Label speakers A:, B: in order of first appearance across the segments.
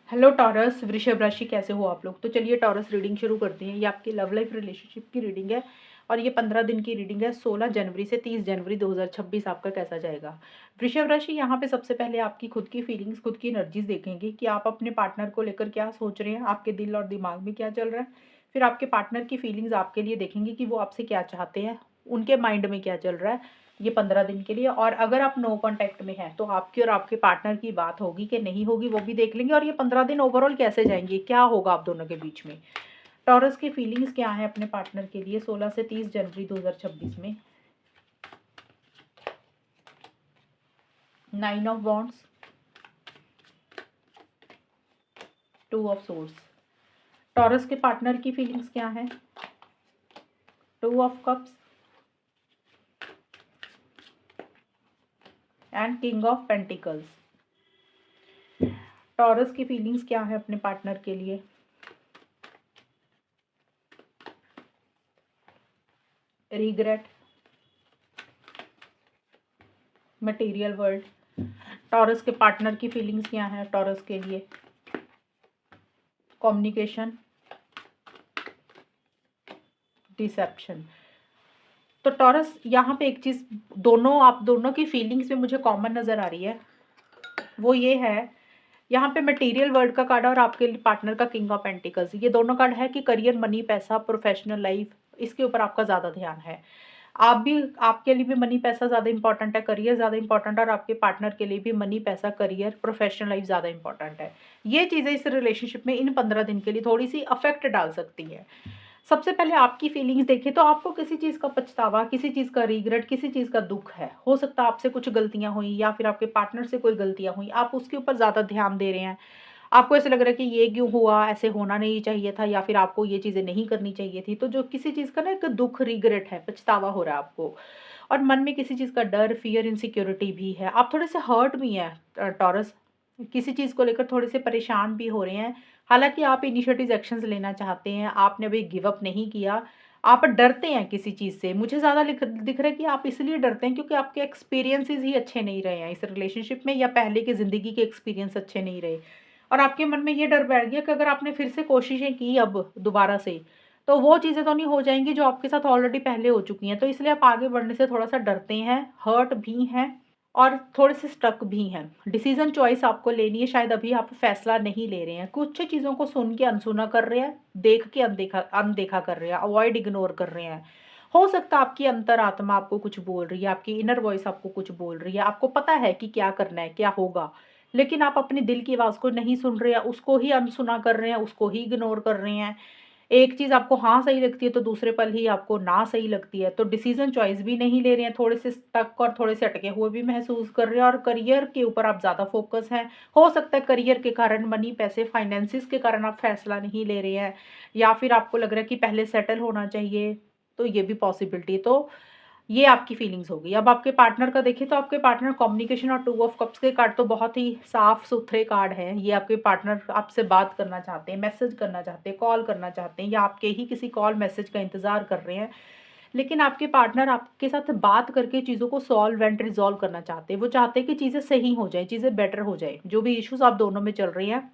A: Hello taurus, वृषभ राशि, कैसे हो आप लोग। तो चलिए टॉरस रीडिंग शुरू करते हैं। ये आपकी लव लाइफ रिलेशनशिप की रीडिंग है और ये 15 दिन की रीडिंग है। 16 जनवरी से 30 जनवरी 2026 आपका कैसा जाएगा। वृषभ राशि, यहाँ पे सबसे पहले आपकी खुद की फीलिंग्स, खुद की एनर्जीज देखेंगे कि आप अपने पार्टनर को लेकर क्या सोच रहे हैं, आपके दिल और दिमाग में क्या चल रहा है। फिर आपके पार्टनर की फीलिंग्स आपके लिए देखेंगे कि वो आपसे क्या चाहते हैं, उनके माइंड में क्या चल रहा है ये 15 दिन के लिए। और अगर आप नो कांटेक्ट में हैं तो आपकी और आपके पार्टनर की बात होगी कि नहीं होगी, वो भी देख लेंगे। और ये 15 दिन ओवरऑल कैसे जाएंगे, क्या होगा आप दोनों के बीच में। टॉरस की फीलिंग्स क्या है अपने पार्टनर के लिए 16 से 30 जनवरी 2026 में। 9 of wands, 2 of source. Taurus के पार्टनर की फीलिंग्स क्या है। 2 of cups and king of pentacles. Taurus की फीलिंग्स क्या है अपने पार्टनर के लिए। Regret, material world. टॉरस के पार्टनर की फीलिंग्स क्या है टॉरस के लिए। Communication, dissipation. तो टॉरस यहाँ पे एक चीज़ दोनों, आप दोनों की फीलिंग्स में मुझे कॉमन नज़र आ रही है, वो ये है। यहाँ पे मटेरियल वर्ल्ड का कार्ड और आपके पार्टनर का किंग ऑफ पेंटिकल्स, ये दोनों कार्ड है कि करियर, मनी, पैसा, प्रोफेशनल लाइफ, इसके ऊपर आपका ज़्यादा ध्यान है। आप भी, आपके लिए भी मनी पैसा ज़्यादा इंपॉर्टेंट है, करियर ज़्यादा इंपॉर्टेंट है, और आपके पार्टनर के लिए भी मनी पैसा, करियर, प्रोफेशनल लाइफ ज़्यादा इंपॉर्टेंट है। ये चीज़ें इस रिलेशनशिप में इन 15 दिन के लिए थोड़ी सी अफेक्ट डाल सकती है। सबसे पहले आपकी फीलिंग्स देखें तो आपको किसी चीज़ का पछतावा, किसी चीज़ का रिग्रेट, किसी चीज़ का दुख है। हो सकता है आपसे कुछ गलतियां हुई या फिर आपके पार्टनर से कोई गलतियां हुई, आप उसके ऊपर ज़्यादा ध्यान दे रहे हैं। आपको ऐसे लग रहा है कि ये क्यों हुआ, ऐसे होना नहीं चाहिए था, या फिर आपको ये चीज़ें नहीं करनी चाहिए थी। तो जो किसी चीज़ का ना एक दुख, रिग्रेट है, पछतावा हो रहा है आपको। और मन में किसी चीज़ का डर, फियर, इनसिक्योरिटी भी है। आप थोड़े से हर्ट भी हैं टॉरस, किसी चीज़ को लेकर थोड़े से परेशान भी हो रहे हैं। हालाँकि आप इनिशिएटिव एक्शंस लेना चाहते हैं, आपने अभी गिव अप नहीं किया। आप डरते हैं किसी चीज़ से। मुझे ज़्यादा दिख रहा है कि आप इसलिए डरते हैं क्योंकि आपके एक्सपीरियंसेस ही अच्छे नहीं रहे हैं इस रिलेशनशिप में, या पहले की ज़िंदगी के एक्सपीरियंस अच्छे नहीं रहे। और आपके मन में ये डर बैठ गया कि अगर आपने फिर से कोशिशें की अब दोबारा से, तो वो चीज़ें तो नहीं हो जाएँगी जो आपके साथ ऑलरेडी पहले हो चुकी हैं। तो इसलिए आप आगे बढ़ने से थोड़ा-सा डरते हैं, हर्ट भी हैं और थोड़े से स्टक भी हैं। डिसीज़न चॉइस आपको लेनी है, शायद अभी आप फैसला नहीं ले रहे हैं। कुछ चीज़ों को सुन के अनसुना कर रहे हैं, देख के अनदेखा अनदेखा कर रहे हैं, अवॉइड, इग्नोर कर रहे हैं। हो सकता है आपकी अंतरात्मा आपको कुछ बोल रही है, आपकी इनर वॉइस आपको कुछ बोल रही है, आपको पता है कि क्या करना है, क्या होगा। लेकिन आप अपने दिल की आवाज़ को नहीं सुन रहे हैं, उसको ही अनसुना कर रहे हैं, उसको ही इग्नोर कर रहे हैं। एक चीज़ आपको हाँ सही लगती है तो दूसरे पल ही आपको ना सही लगती है। तो डिसीज़न चॉइस भी नहीं ले रहे हैं, थोड़े से स्टक और थोड़े से अटके हुए भी महसूस कर रहे हैं, और करियर के ऊपर आप ज़्यादा फ़ोकस हैं। हो सकता है करियर के कारण, मनी, पैसे, फाइनेंसेस के कारण आप फ़ैसला नहीं ले रहे हैं, या फिर आपको लग रहा है कि पहले सेटल होना चाहिए, तो ये भी पॉसिबिलिटी। तो ये आपकी फीलिंग्स होगी। अब आपके पार्टनर का देखें तो आपके पार्टनर कम्युनिकेशन और 2 ऑफ कप्स के कार्ड तो बहुत ही साफ-सुथरे कार्ड हैं। ये आपके पार्टनर आपसे बात करना चाहते हैं, मैसेज करना चाहते हैं, कॉल करना चाहते हैं, या आपके ही किसी कॉल मैसेज का इंतज़ार कर रहे हैं। लेकिन आपके पार्टनर आपके साथ बात करके चीज़ों को सॉल्व एंड रिज़ॉल्व करना चाहते हैं। वो चाहते हैं कि चीज़ें सही हो जाएँ, चीज़ें बेटर हो जाएँ। जो भी इश्यूज़ आप दोनों में चल रही हैं,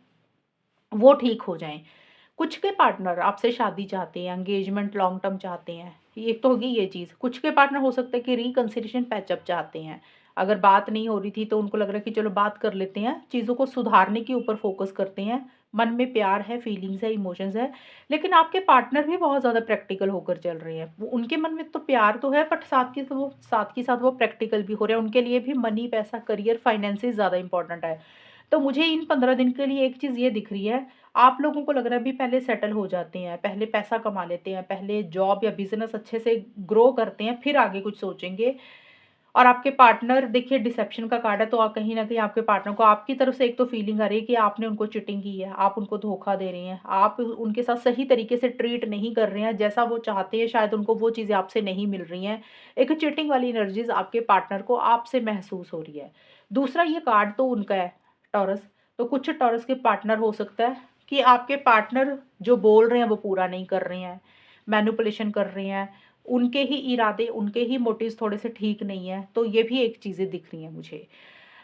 A: वो ठीक हो जाएँ। कुछ के पार्टनर आपसे शादी चाहते हैं, एंगेजमेंट लॉन्ग टर्म चाहते हैं। एक तो होगी ये चीज़। कुछ के पार्टनर हो सकता है कि रिकन्सिलिएशन पैचअप चाहते हैं। अगर बात नहीं हो रही थी तो उनको लग रहा है कि चलो बात कर लेते हैं, चीज़ों को सुधारने के ऊपर फ़ोकस करते हैं। मन में प्यार है, फीलिंग्स है, इमोशंस है। लेकिन आपके पार्टनर भी बहुत ज़्यादा प्रैक्टिकल होकर चल रहे हैं। वो, उनके मन में तो प्यार तो है, बट साथ के साथ वो प्रैक्टिकल भी हो रहे हैं। उनके लिए भी मनी, पैसा, करियर, फाइनेंसेस ज़्यादा इंपॉर्टेंट है। तो मुझे इन 15 दिन के लिए एक चीज़ ये दिख रही है, आप लोगों को लग रहा है अभी पहले सेटल हो जाते हैं, पहले पैसा कमा लेते हैं, पहले जॉब या बिज़नेस अच्छे से ग्रो करते हैं, फिर आगे कुछ सोचेंगे। और आपके पार्टनर देखिए, डिसेप्शन का कार्ड है, तो कहीं न कहीं आपके पार्टनर को आपकी तरफ से एक तो फीलिंग आ रही है कि आपने उनको चीटिंग की है, आप उनको धोखा दे रहे हैं, आप उनके साथ सही तरीके से ट्रीट नहीं कर रहे हैं, जैसा वो चाहते हैं, शायद उनको वो चीज़ें आपसे नहीं मिल रही हैं। एक चीटिंग वाली एनर्जीज़ आपके पार्टनर को आपसे महसूस हो रही है। दूसरा, ये कार्ड तो उनका है टॉरस, तो कुछ टॉरस के पार्टनर हो सकता है कि आपके पार्टनर जो बोल रहे हैं वो पूरा नहीं कर रहे हैं, मैनिपुलेशन कर रहे हैं, उनके ही इरादे, उनके ही मोटिव्स थोड़े से ठीक नहीं हैं, तो ये भी एक चीज़ें दिख रही हैं मुझे।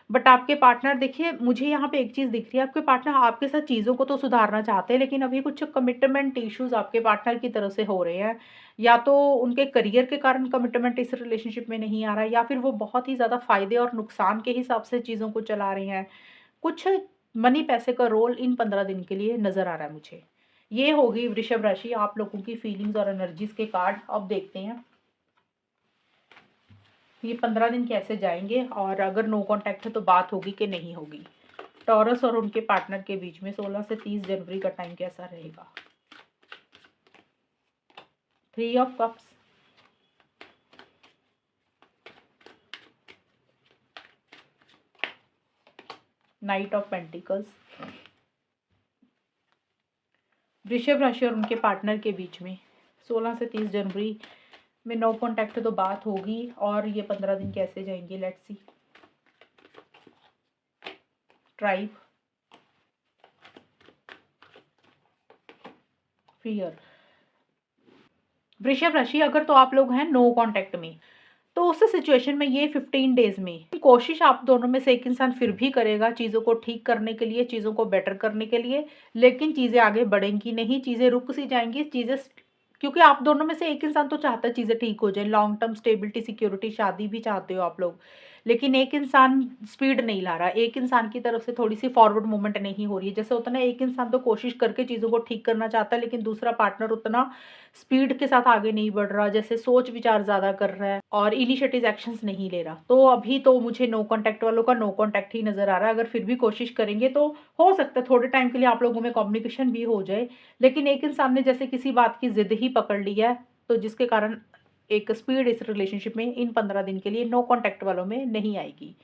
A: बट आपके पार्टनर देखिए, मुझे यहाँ पे एक चीज़ दिख रही है, आपके पार्टनर आपके साथ चीज़ों को तो सुधारना चाहते हैं, लेकिन अभी कुछ कमिटमेंट इश्यूज़ आपके पार्टनर की तरफ से हो रहे हैं। या तो उनके करियर के कारण कमिटमेंट इस रिलेशनशिप में नहीं आ रहा है, या फिर वो बहुत ही ज़्यादा फ़ायदे और नुकसान के हिसाब से चीज़ों को चला रहे हैं। कुछ मनी पैसे का रोल इन 15 दिन के लिए नज़र आ रहा है मुझे। ये होगी वृषभ राशि आप लोगों की फीलिंग्स और एनर्जीज़ के कार्ड। अब देखते हैं ये 15 दिन कैसे जाएँगे, और अगर नो कॉन्टैक्ट है तो बात होगी कि नहीं होगी। टॉरस और उनके पार्टनर के बीच में 16 से 30 जनवरी का टाइम कैसा रहेगा? 3 of cups, night of pentacles. वृषभ राशि और उनके पार्टनर के बीच में 16 से 30 जनवरी में नो कॉन्टैक्ट तो बात होगी, और ये 15 दिन कैसे जाएंगे, लेट्स सी। Tribe, fear. वृषभ राशि, अगर तो आप लोग हैं नो कॉन्टैक्ट में, तो उस सिचुएशन में ये 15 डेज में कोशिश आप दोनों में से एक इंसान फिर भी करेगा चीज़ों को ठीक करने के लिए, चीज़ों को बेटर करने के लिए, लेकिन चीज़ें आगे बढ़ेंगी नहीं, चीज़ें रुक सी जाएंगी, चीज़ें, क्योंकि आप दोनों में से एक इंसान तो चाहता है चीज़ें ठीक हो जाए, लॉन्ग टर्म स्टेबिलिटी, सिक्योरिटी, शादी भी चाहते हो आप लोग, लेकिन एक इंसान स्पीड नहीं ला रहा, एक इंसान की तरफ से थोड़ी सी फॉरवर्ड मूवमेंट नहीं हो रही है। जैसे होता है ना, एक इंसान तो कोशिश करके चीज़ों को ठीक करना चाहता है, लेकिन दूसरा पार्टनर उतना स्पीड के साथ आगे नहीं बढ़ रहा, जैसे सोच विचार ज़्यादा कर रहा है और इनिशिएटिव एक्शंस नहीं ले रहा। तो अभी तो मुझे नो कॉन्टैक्ट वालों का नो कॉन्टैक्ट ही नज़र आ रहा है। अगर फिर भी कोशिश करेंगे तो हो सकता है थोड़े टाइम के लिए आप लोगों में कम्युनिकेशन भी हो जाए, लेकिन एक इंसान ने जैसे किसी बात की जिद ही पकड़ ली है, तो जिसके कारण एक स्पीड इस रिलेशनशिप में इन 15 दिन के लिए नो कॉन्टैक्ट वालों में नहीं आएगी।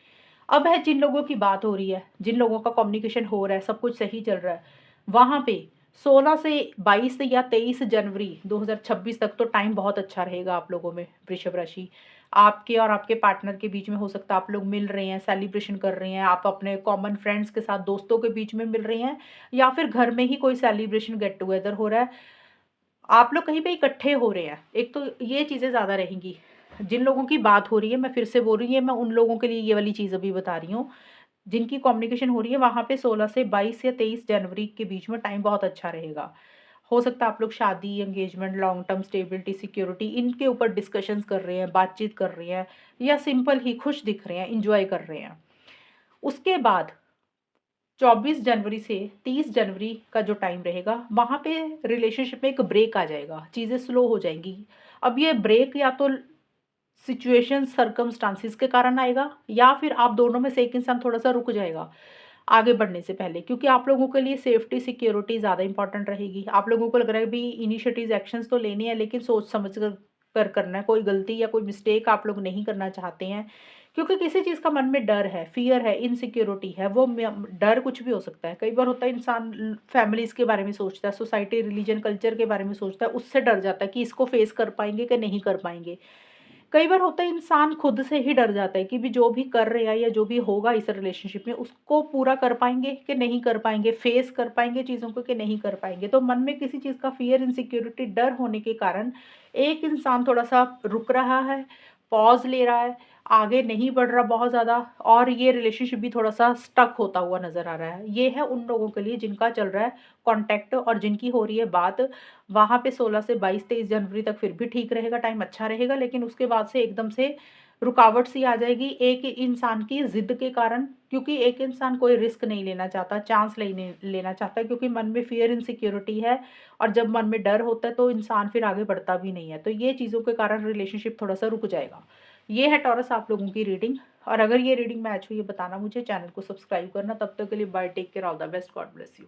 A: अब है जिन लोगों की बात हो रही है, जिन लोगों का कम्युनिकेशन हो रहा है, सब कुछ सही चल रहा है, वहाँ पे 16 से 22 या 23 जनवरी 2026 तक तो टाइम बहुत अच्छा रहेगा आप लोगों में। वृषभ राशि, आपके और आपके पार्टनर के बीच में हो सकता है आप लोग मिल रहे हैं, सेलिब्रेशन कर रहे हैं, आप अपने कॉमन फ्रेंड्स के साथ, दोस्तों के बीच में मिल रहे हैं, या फिर घर में ही कोई सेलिब्रेशन, गेट टुगेदर हो रहा है, आप लोग कहीं पे इकट्ठे हो रहे हैं। एक तो ये चीज़ें ज़्यादा रहेंगी। जिन लोगों की बात हो रही है, मैं फिर से बोल रही हूँ, ये मैं उन लोगों के लिए ये वाली चीज़ अभी बता रही हूँ, जिनकी कम्युनिकेशन हो रही है, वहाँ पे 16 से 22 या 23 जनवरी के बीच में टाइम बहुत अच्छा रहेगा। हो सकता है आप लोग शादी, engagement, long term stability, security, इनके ऊपर डिस्कशंस कर रहे हैं, बातचीत कर रहे हैं, या सिंपल ही खुश दिख रहे हैं, एंजॉय कर रहे हैं। उसके बाद 24 जनवरी से 30 जनवरी का जो टाइम रहेगा, वहाँ पे रिलेशनशिप में एक ब्रेक आ जाएगा, चीज़ें स्लो हो जाएंगी। अब ये ब्रेक या तो सिचुएशन, सर्कमस्टांसिस के कारण आएगा, या फिर आप दोनों में से एक इंसान थोड़ा-सा रुक जाएगा आगे बढ़ने से पहले, क्योंकि आप लोगों के लिए सेफ्टी, सिक्योरिटी ज़्यादा इंपॉर्टेंट रहेगी। आप लोगों को लग रहा है भी इनिशिएटिव्स, एक्शंस तो लेने हैं, लेकिन सोच समझ कर करना है, कोई गलती या कोई मिस्टेक आप लोग नहीं करना चाहते हैं, क्योंकि किसी चीज़ का मन में डर है, फ़ियर है, इनसिक्योरिटी है, वो डर कुछ भी हो सकता है। कई बार होता है इंसान फैमिलीज़ के बारे में सोचता है, सोसाइटी, रिलीजन, कल्चर के बारे में सोचता है, उससे डर जाता है कि इसको फेस कर पाएँगे कि नहीं कर पाएँगे। कई बार होता है इंसान खुद से ही डर जाता है कि भी जो भी कर रहे हैं या जो भी होगा इस रिलेशनशिप में, उसको पूरा कर पाएँगे कि नहीं कर पाएँगे, फेस कर पाएँगे चीज़ों को कि नहीं कर पाएँगे। तो मन में किसी चीज़ का फ़ियर, इनसिक्योरिटी, डर होने के कारण एक इंसान थोड़ा-सा रुक रहा है, पॉज़ ले रहा है, आगे नहीं बढ़ रहा बहुत ज़्यादा, और ये रिलेशनशिप भी थोड़ा-सा स्टक होता हुआ नज़र आ रहा है। ये है उन लोगों के लिए जिनका चल रहा है कॉन्टैक्ट और जिनकी हो रही है बात। वहाँ पे 16 से 22-23 जनवरी तक फिर भी ठीक रहेगा, टाइम अच्छा रहेगा, लेकिन उसके बाद से एकदम से रुकावट सी आ जाएगी एक इंसान की ज़िद के कारण, क्योंकि एक इंसान कोई रिस्क नहीं लेना चाहता, चांस लेने लेना चाहता है, क्योंकि मन में फ़ियर, इनसिक्योरिटी है, और जब मन में डर होता है तो इंसान फिर आगे बढ़ता भी नहीं है। तो ये चीज़ों के कारण रिलेशनशिप थोड़ा-सा रुक जाएगा। ये है टॉरस आप लोगों की रीडिंग, और अगर ये रीडिंग मैच हुई है बताना मुझे, चैनल को सब्सक्राइब करना। तब तक के लिए bye, take care, all the best, God bless you.